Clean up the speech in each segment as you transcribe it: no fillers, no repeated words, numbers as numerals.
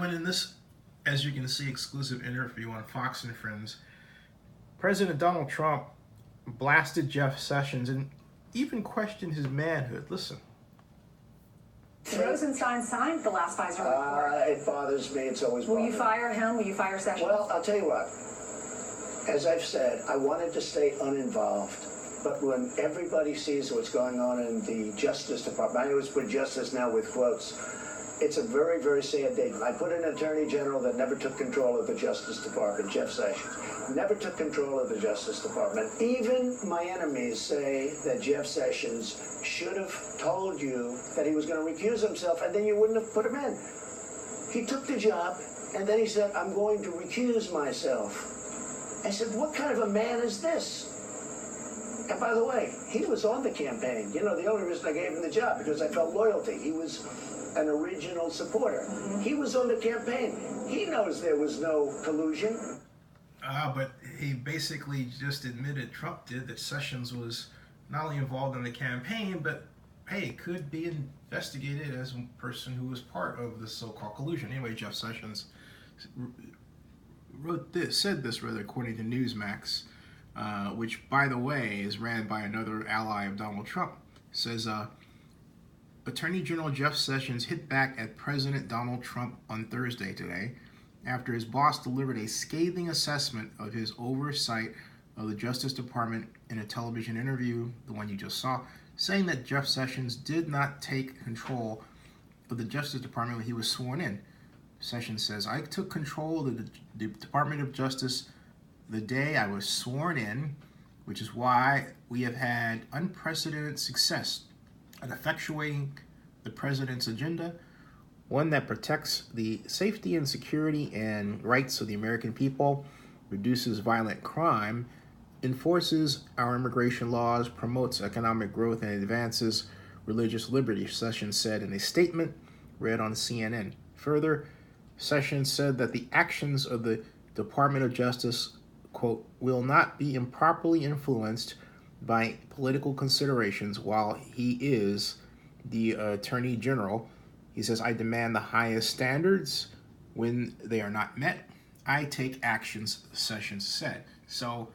when in this, as you can see, exclusive interview on Fox and Friends, President Donald Trump blasted Jeff Sessions and even questioned his manhood. Listen. Rosenstein signed the last Pfizer report. It bothers me. It's always Will you fire him? Will you fire Sessions? Well, I'll tell you what. As I've said, I wanted to stay uninvolved. But when everybody sees what's going on in the Justice Department, I always put justice now with quotes, it's a very, very sad day. I put an attorney general that never took control of the Justice Department, Jeff Sessions. Never took control of the Justice Department. Even my enemies say that Jeff Sessions should have told you that he was going to recuse himself, and then you wouldn't have put him in. He took the job, and then he said, I'm going to recuse myself. I said, what kind of a man is this? And by the way, he was on the campaign. You know, the only reason I gave him the job, because I felt loyalty. He was an original supporter. He was on the campaign. He knows there was no collusion. But he basically just admitted, Trump did, that Sessions was not only involved in the campaign, but, hey, could be investigated as a person who was part of the so-called collusion. Anyway, Jeff Sessions said this, according to Newsmax, which, by the way, is ran by another ally of Donald Trump. Says, Attorney General Jeff Sessions hit back at President Donald Trump on Thursday today after his boss delivered a scathing assessment of his oversight of the Justice Department in a television interview, the one you just saw, saying that Jeff Sessions did not take control of the Justice Department when he was sworn in. Sessions says, I took control of the Department of Justice the day I was sworn in, which is why we have had unprecedented success at effectuating the president's agenda, one that protects the safety and security and rights of the American people, reduces violent crime, enforces our immigration laws, promotes economic growth, and advances religious liberty, Sessions said in a statement read on CNN. Further, Sessions said that the actions of the Department of Justice, quote, will not be improperly influenced by political considerations while he is the Attorney General. He says, I demand the highest standards. When they are not met, I take actions, Sessions said. So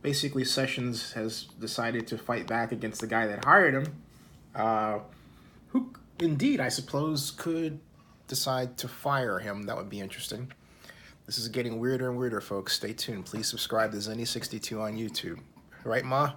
basically, Sessions has decided to fight back against the guy that hired him, who indeed, I suppose, could decide to fire him. That would be interesting. This is getting weirder and weirder, folks. Stay tuned. Please subscribe to Zenny62 on YouTube. Right, Ma?